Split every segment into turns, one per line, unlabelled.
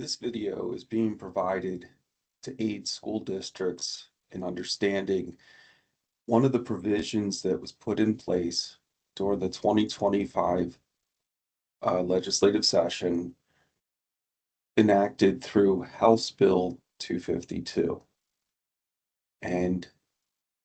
This video is being provided to aid school districts in understanding one of the provisions that was put in place during the 2025 legislative session enacted through House Bill 252. And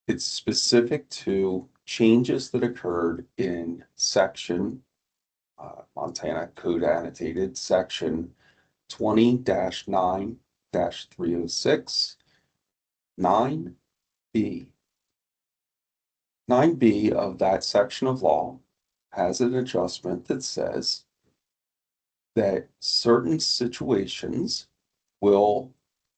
it's specific to changes that occurred in section Montana Code Annotated Section 20-9-306 9B. 9B of that section of law has an adjustment that says that certain situations will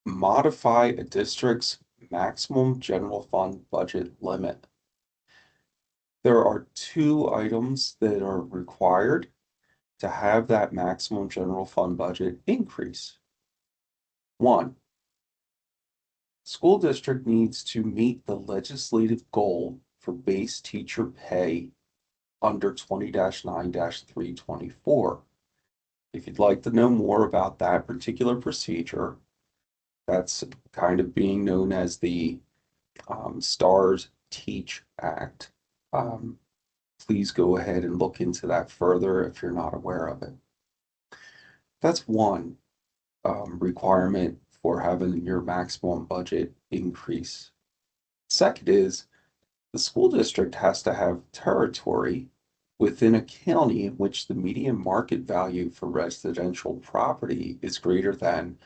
modify a district's maximum general fund budget limit. There are two items that are required to have that maximum general fund budget increase. One, school district needs to meet the legislative goal for base teacher pay under 20-9-324. If you'd like to know more about that particular procedure, that's kind of being known as the STARS Teach Act. Please go ahead and look into that further if you're not aware of it. That's one requirement for having your maximum budget increase. Second is the school district has to have territory within a county in which the median market value for residential property is greater than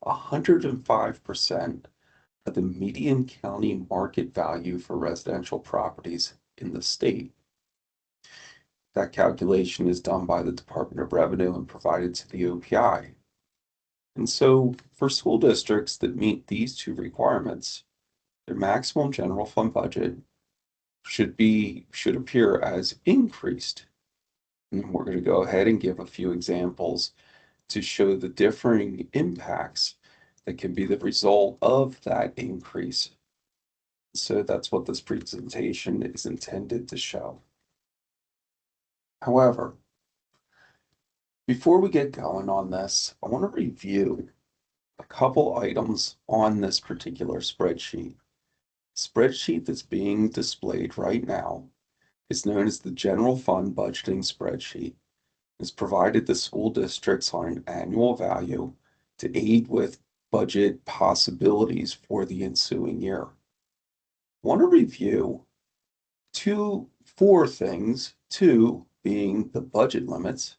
105% of the median county market value for residential properties in the state. That calculation is done by the Department of Revenue and provided to the OPI. And so for school districts that meet these two requirements, their maximum general fund budget should appear as increased. And we're going to go ahead and give a few examples to show the differing impacts that can be the result of that increase. So that's what this presentation is intended to show. However, before we get going on this, I want to review a couple items on this particular spreadsheet. Spreadsheet that's being displayed right now is known as the General Fund Budgeting Spreadsheet. It's provided to school districts on an annual value to aid with budget possibilities for the ensuing year. I want to review four things, two being the budget limits,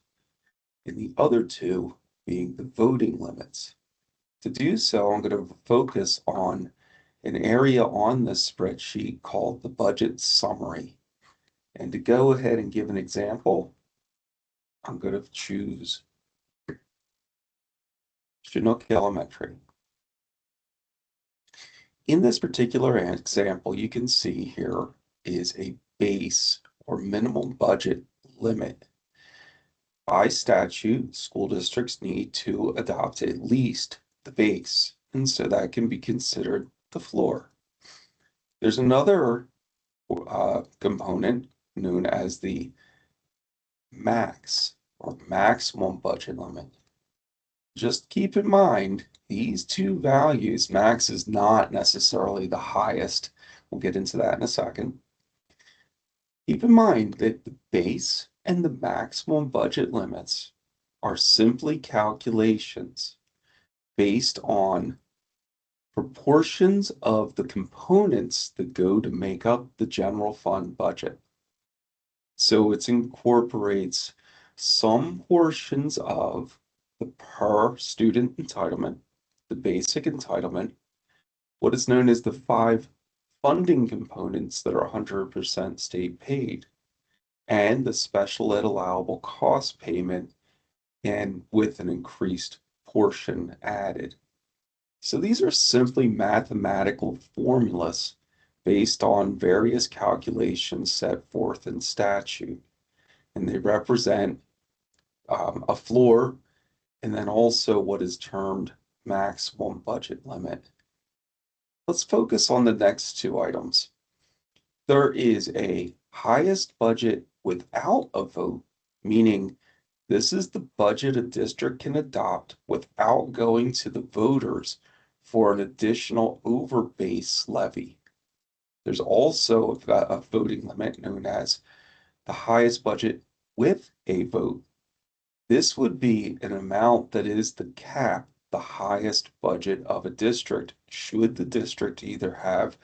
and the other two being the voting limits. To do so, I'm going to focus on an area on this spreadsheet called the budget summary. And to go ahead and give an example, I'm going to choose Chinook Elementary. In this particular example, you can see here is a base or minimum budget limit. By statute, school districts need to adopt at least the base, and so that can be considered the floor. There's another component known as the max or maximum budget limit. Just keep in mind these two values, max is not necessarily the highest. We'll get into that in a second. Keep in mind that the base and the maximum budget limits are simply calculations based on proportions of the components that go to make up the general fund budget. So it incorporates some portions of the per student entitlement, the basic entitlement, what is known as the 5 funding components that are 100% state paid, and the special ed allowable cost payment, and with an increased portion added. So these are simply mathematical formulas based on various calculations set forth in statute, and they represent a floor and then also what is termed maximum budget limit. Let's focus on the next two items. There is a highest budget without a vote, meaning This is the budget a district can adopt without going to the voters for an additional overbase levy. There's also a voting limit known as the highest budget with a vote. This would be an amount that is the cap, the highest budget of a district, should the district either have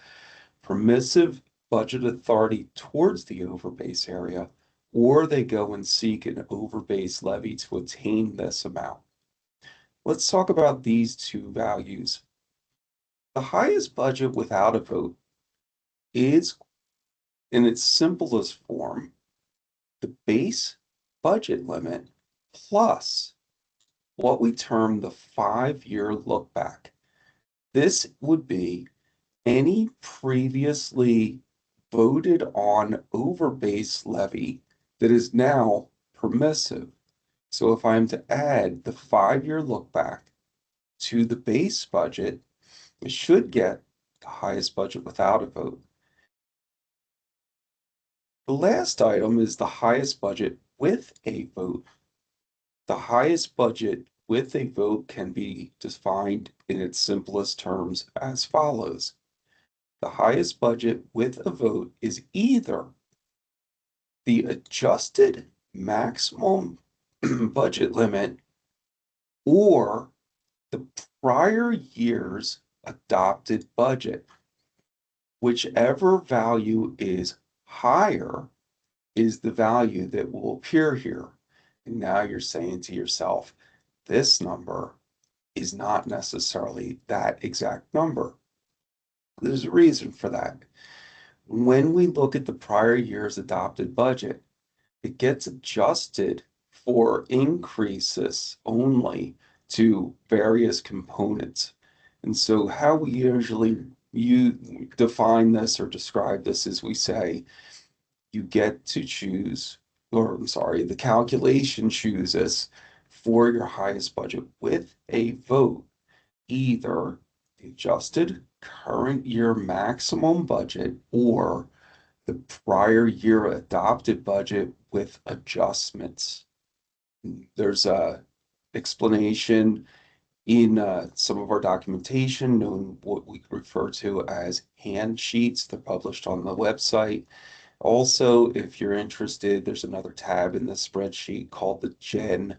permissive budget authority towards the overbase area, or they go and seek an overbase levy to attain this amount. Let's talk about these two values. The highest budget without a vote is, in its simplest form, the base budget limit plus what we term the 5-year look back. This would be any previously voted on overbase levy that is now permissive. So if I'm to add the 5-year look back to the base budget, it should get the highest budget without a vote. The last item is the highest budget with a vote. The highest budget with a vote can be defined in its simplest terms as follows. The highest budget with a vote is either the adjusted maximum budget limit or the prior year's adopted budget. Whichever value is higher is the value that will appear here. And now you're saying to yourself, this number is not necessarily that exact number. There's a reason for that. When we look at the prior year's adopted budget, it gets adjusted for increases only to various components. And so how we usually define this or describe this is we say you get to choose, or I'm sorry, the calculation chooses for your highest budget with a vote, either the adjusted current year maximum budget or the prior year adopted budget with adjustments. There's a explanation in some of our documentation, known what we refer to as hand sheets. They're published on the website. Also, if you're interested, there's another tab in the spreadsheet called the Gen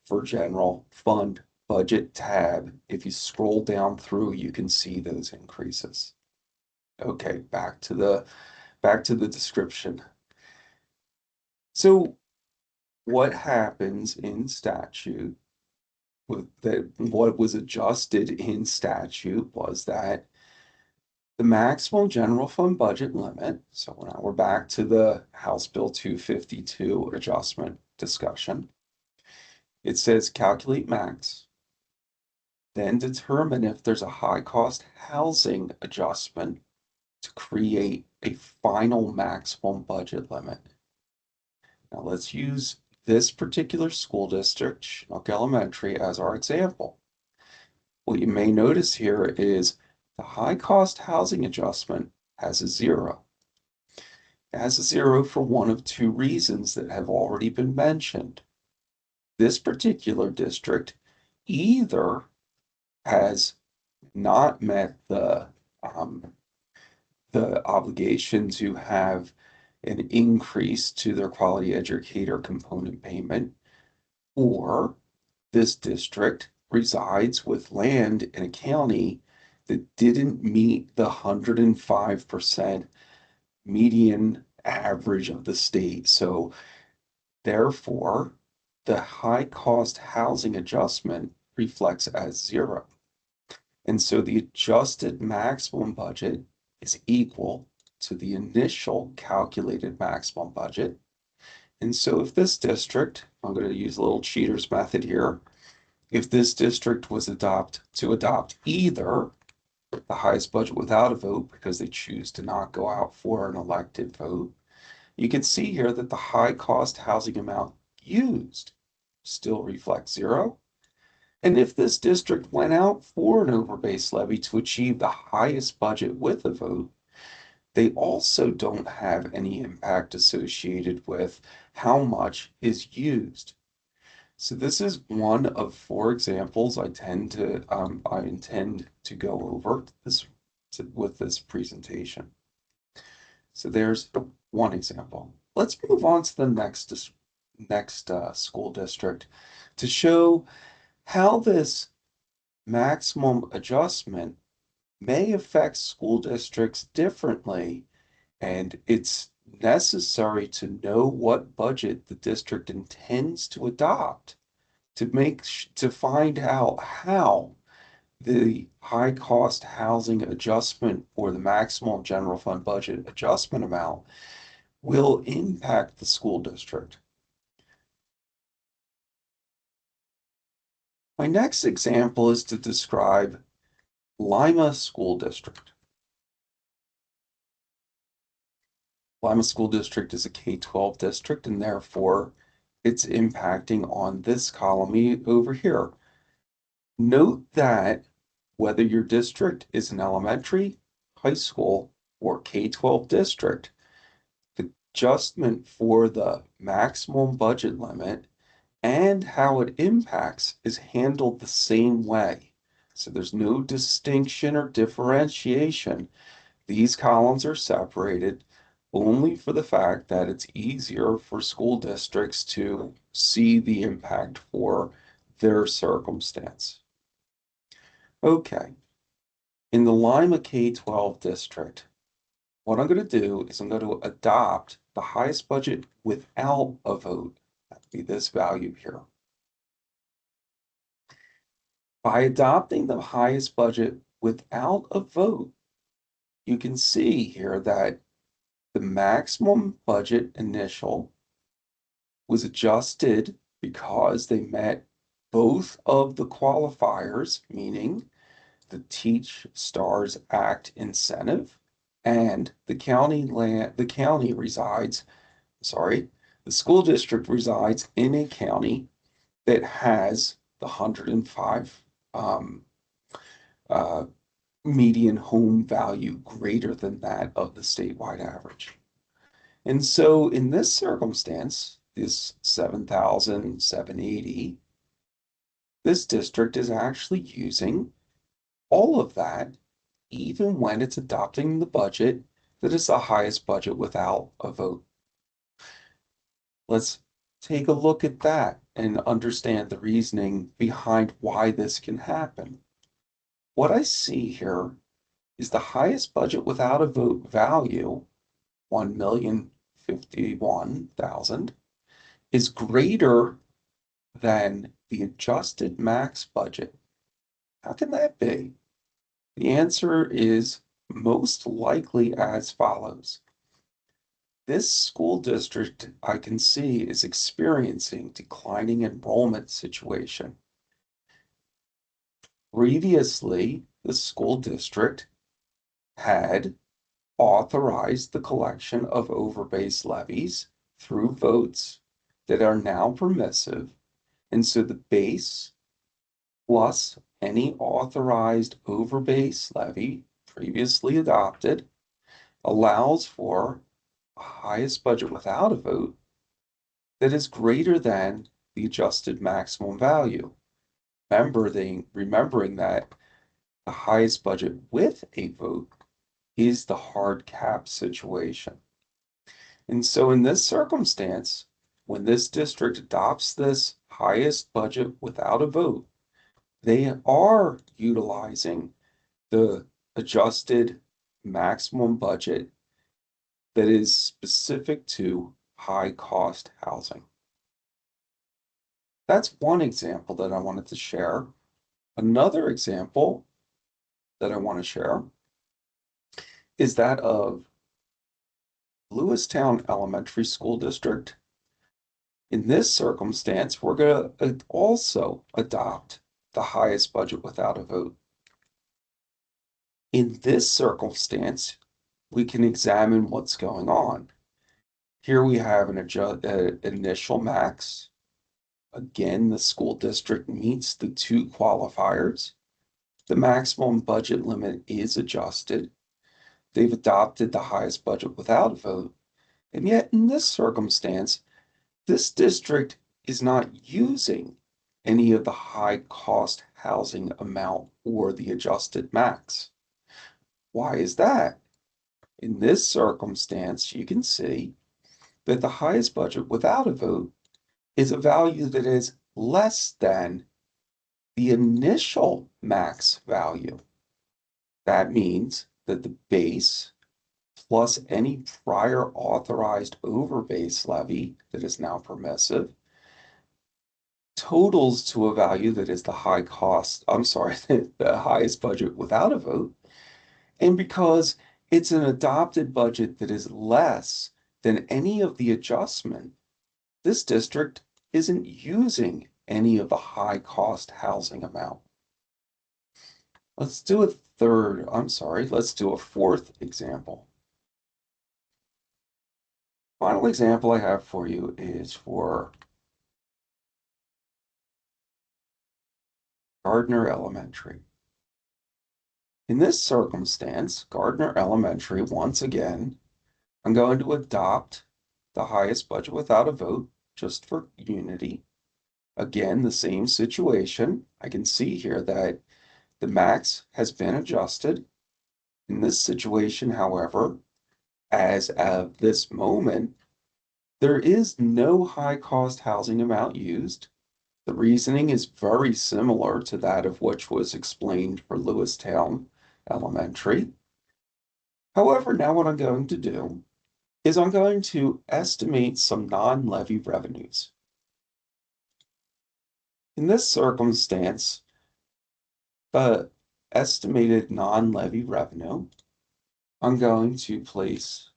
for General Fund Budget tab. If you scroll down through, you can see those increases. Okay, back to the description. So what happens in statute what was adjusted in statute was that the maximum general fund budget limit, so now we're back to the House Bill 252 adjustment discussion. It says calculate max, then determine if there's a high cost housing adjustment to create a final maximum budget limit. Now let's use this particular school district, Chinook Elementary, as our example. What you may notice here is the high cost housing adjustment has a 0. It has a 0 for one of two reasons that have already been mentioned. This particular district either has not met the obligation to have an increase to their quality educator component payment, or this district resides with land in a county that didn't meet the 105% median average of the state. So therefore, the high cost housing adjustment reflects as 0. And so the adjusted maximum budget is equal to the initial calculated maximum budget. And so if this district, I'm going to use a little cheater's method here, if this district was to adopt either the highest budget without a vote because they choose to not go out for an elected vote, you can see here that the high cost housing amount used still reflects 0. And if this district went out for an overbase levy to achieve the highest budget with a vote, they also don't have any impact associated with how much is used. So this is one of four examples I intend to go over this with this presentation. So there's one example. Let's move on to the next school district to show how this maximum adjustment may affect school districts differently, and it's necessary to know what budget the district intends to adopt to find out how the high cost housing adjustment or the maximum general fund budget adjustment amount will impact the school district. My next example is to describe Lima School District. Lima School District is a K-12 district, and therefore it's impacting on this column over here. Note that whether your district is an elementary, high school, or K-12 district, the adjustment for the maximum budget limit and how it impacts is handled the same way. So there's no distinction or differentiation. These columns are separated only for the fact that it's easier for school districts to see the impact for their circumstance. Okay, in the Lima K-12 district, what I'm going to do is I'm going to adopt the highest budget without a vote. That would be this value here. By adopting the highest budget without a vote, you can see here that the maximum budget initial was adjusted because they met both of the qualifiers, meaning the Teach Stars Act incentive and the school district resides in a county that has the 105 uh, median home value greater than that of the statewide average. And so in this circumstance, this 7,780, this district is actually using all of that, even when it's adopting the budget that is the highest budget without a vote. Let's take a look at that and understand the reasoning behind why this can happen. What I see here is the highest budget without a vote value, 1,051,000, is greater than the adjusted max budget. How can that be? The answer is most likely as follows. This school district I can see is experiencing declining enrollment situation. Previously, the school district had authorized the collection of overbase levies through votes that are now permissive, and so the base plus any authorized overbase levy previously adopted allows for a highest budget without a vote that is greater than the adjusted maximum value. Remembering that the highest budget with a vote is the hard cap situation. And so in this circumstance, when this district adopts this highest budget without a vote, they are utilizing the adjusted maximum budget that is specific to high cost housing. That's one example that I wanted to share. Another example that I want to share is that of Lewistown Elementary School District. In this circumstance, we're going to also adopt the highest budget without a vote. In this circumstance, we can examine what's going on. Here we have an initial max. Again, the school district meets the two qualifiers. The maximum budget limit is adjusted. They've adopted the highest budget without a vote. And yet, in this circumstance, this district is not using any of the high cost housing amount or the adjusted max. Why is that? In this circumstance, you can see that the highest budget without a vote is a value that is less than the initial max value. That means that the base plus any prior authorized overbase levy that is now permissive totals to a value that is the high cost, I'm sorry, the highest budget without a vote. And because it's an adopted budget that is less than any of the adjustment, this district isn't using any of the high cost housing amount. Let's do let's do a fourth example. Final example I have for you is for Gardner Elementary. In this circumstance, Gardner Elementary, once again, I'm going to adopt the highest budget without a vote, just for unity. Again, the same situation. I can see here that the max has been adjusted. In this situation, however, as of this moment, there is no high cost housing amount used. The reasoning is very similar to that of which was explained for Lewistown Elementary. However, now what I'm going to do is I'm going to estimate some non-levy revenues. In this circumstance, the estimated non-levy revenue, I'm going to place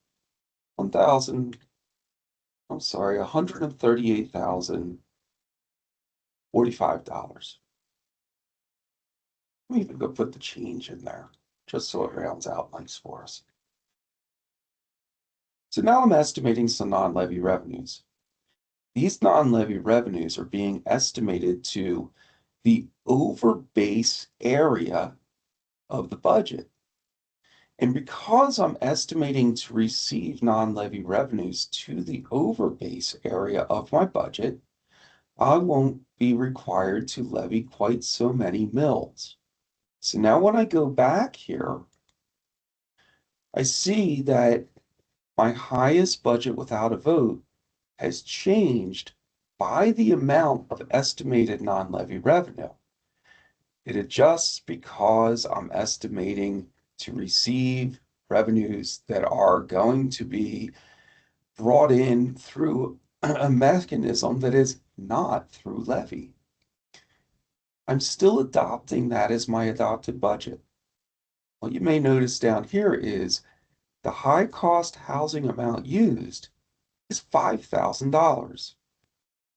$138,045. Let me even go put the change in there, just so it rounds out nice for us. So now I'm estimating some non-levy revenues. These non-levy revenues are being estimated to the overbase area of the budget. And because I'm estimating to receive non-levy revenues to the overbase area of my budget, I won't be required to levy quite so many mills. So now when I go back here, I see that my highest budget without a vote has changed by the amount of estimated non-levy revenue. It adjusts because I'm estimating to receive revenues that are going to be brought in through a mechanism that is not through levy. I'm still adopting that as my adopted budget. What you may notice down here is the high cost housing amount used is $5,000.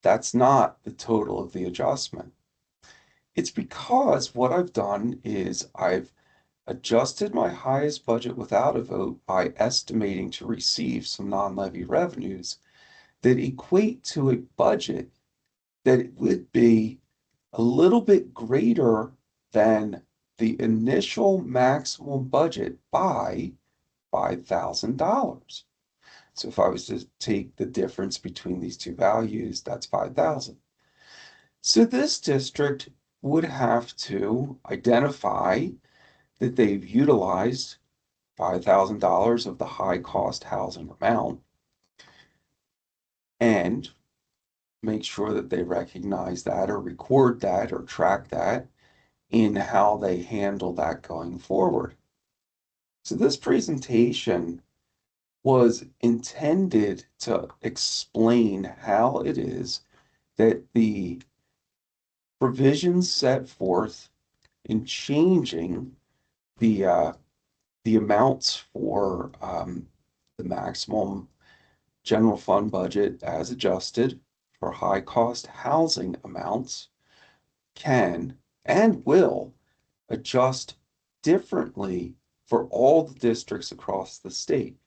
That's not the total of the adjustment. It's because what I've done is I've adjusted my highest budget without a vote by estimating to receive some non-levy revenues that equate to a budget that would be a little bit greater than the initial maximum budget by $5,000. So if I was to take the difference between these two values, that's 5,000. So this district would have to identify that they've utilized $5,000 of the high cost housing amount and make sure that they recognize that or record that or track that in how they handle that going forward. So this presentation was intended to explain how it is that the provisions set forth in changing the amounts for the maximum general fund budget as adjusted for high cost housing amounts can and will adjust differently for all the districts across the state.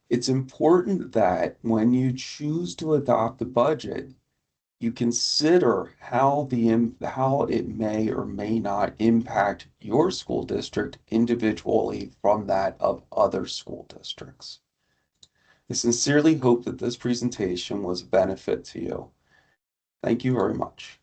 It's important that when you choose to adopt the budget, you consider how it may or may not impact your school district individually from that of other school districts. I sincerely hope that this presentation was a benefit to you. Thank you very much.